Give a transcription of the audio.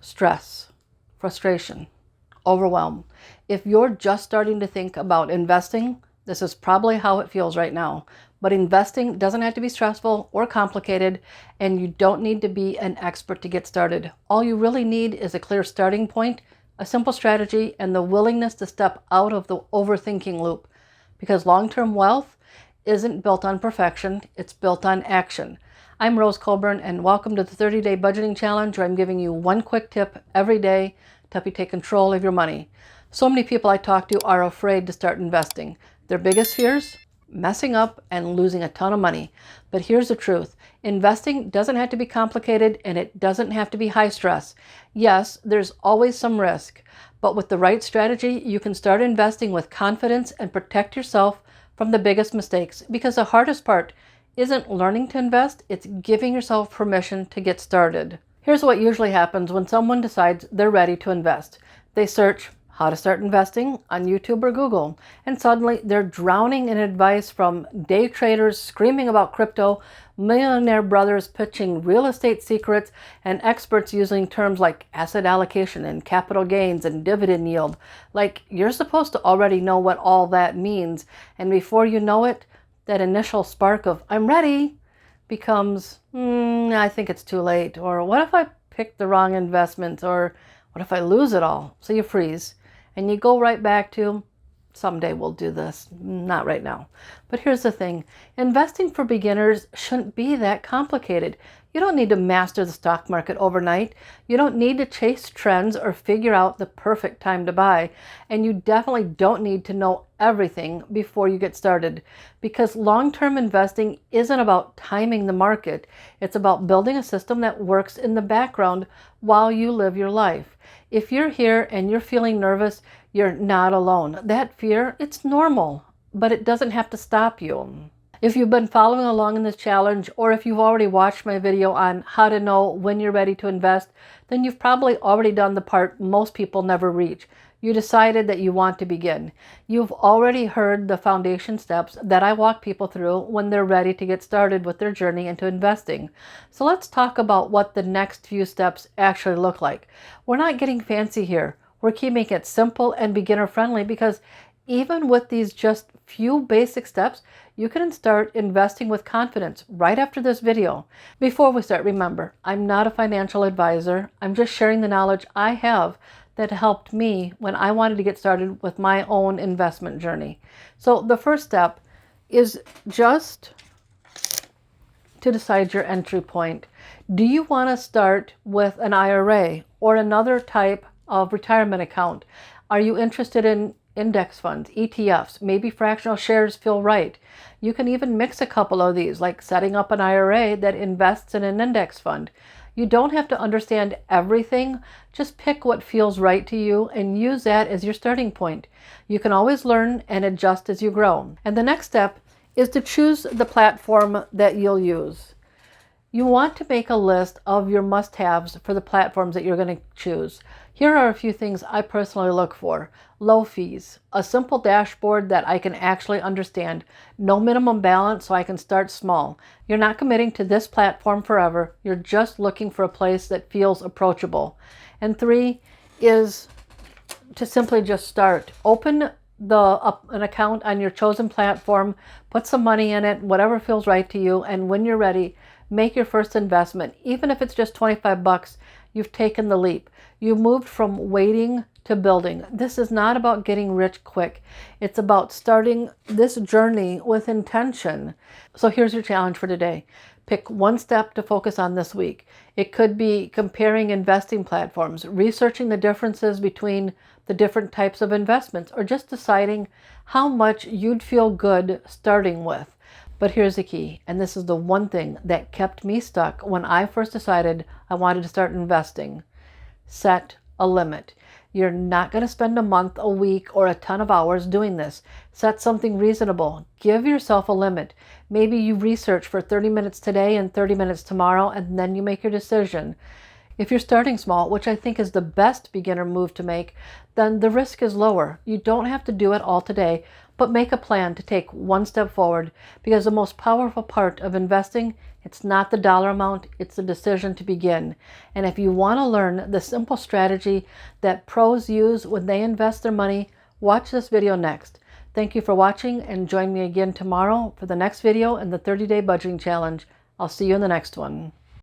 stress, frustration, overwhelm. If you're just starting to think about investing, this is probably how it feels right now. But investing doesn't have to be stressful or complicated, and you don't need to be an expert to get started. All you really need is a clear starting point, a simple strategy, and the willingness to step out of the overthinking loop. Because long-term wealth isn't built on perfection, it's built on action. I'm Rose Colburn, and welcome to the 30-Day Budgeting Challenge, where I'm giving you one quick tip every day to help you take control of your money. So many people I talk to are afraid to start investing. Their biggest fears? Messing up and losing a ton of money. But here's the truth. Investing doesn't have to be complicated, and it doesn't have to be high stress. Yes, there's always some risk, but with the right strategy, you can start investing with confidence and protect yourself from the biggest mistakes. Because the hardest part isn't learning to invest, it's giving yourself permission to get started. Here's what usually happens when someone decides they're ready to invest. They search how to start investing on YouTube or Google, and suddenly they're drowning in advice from day traders screaming about crypto, millionaire brothers pitching real estate secrets, and experts using terms like asset allocation and capital gains and dividend yield. Like, you're supposed to already know what all that means, and before you know it, that initial spark of "I'm ready" becomes I think it's too late, or what if I pick the wrong investments, or what if I lose it all? So you freeze and you go right back to someday we'll do this, not right now. But here's the thing, investing for beginners shouldn't be that complicated. You don't need to master the stock market overnight. You don't need to chase trends or figure out the perfect time to buy. And you definitely don't need to know everything before you get started, because long-term investing isn't about timing the market. It's about building a system that works in the background while you live your life. If you're here and you're feeling nervous, you're not alone. That fear, it's normal, but it doesn't have to stop you. If you've been following along in this challenge, or if you've already watched my video on how to know when you're ready to invest, then you've probably already done the part most people never reach. You decided that you want to begin. You've already heard the foundation steps that I walk people through when they're ready to get started with their journey into investing. So let's talk about what the next few steps actually look like. We're not getting fancy here. We're keeping it simple and beginner friendly, because even with these just few basic steps, you can start investing with confidence right after this video. Before we start, remember, I'm not a financial advisor. I'm just sharing the knowledge I have that helped me when I wanted to get started with my own investment journey. So the first step is just to decide your entry point. Do you want to start with an IRA or another type of retirement account? Are you interested in index funds, ETFs? Maybe fractional shares feel right. You can even mix a couple of these, like setting up an IRA that invests in an index fund. You don't have to understand everything. Just pick what feels right to you and use that as your starting point. You can always learn and adjust as you grow. And the next step is to choose the platform that you'll use. You want to make a list of your must-haves for the platforms that you're going to choose. Here are a few things I personally look for. Low fees, a simple dashboard that I can actually understand, no minimum balance so I can start small. You're not committing to this platform forever. You're just looking for a place that feels approachable. And 3 is to simply just start. Open an account on your chosen platform, put some money in it, whatever feels right to you, and when you're ready, make your first investment. Even if it's just 25 bucks, you've taken the leap. You moved from waiting to building. This is not about getting rich quick. It's about starting this journey with intention. So here's your challenge for today. Pick one step to focus on this week. It could be comparing investing platforms, researching the differences between the different types of investments, or just deciding how much you'd feel good starting with. But here's the key, and this is the one thing that kept me stuck when I first decided I wanted to start investing. Set a limit. You're not going to spend a month, a week, or a ton of hours doing this. Set something reasonable. Give yourself a limit. Maybe you research for 30 minutes today and 30 minutes tomorrow, and then you make your decision. If you're starting small, which I think is the best beginner move to make, then the risk is lower. You don't have to do it all today, But make a plan to take one step forward, because the most powerful part of investing, it's not the dollar amount, it's the decision to begin. And if you want to learn the simple strategy that pros use when they invest their money, watch this video next. Thank you for watching, and join me again tomorrow for the next video in the 30-day budgeting challenge. I'll see you in the next one.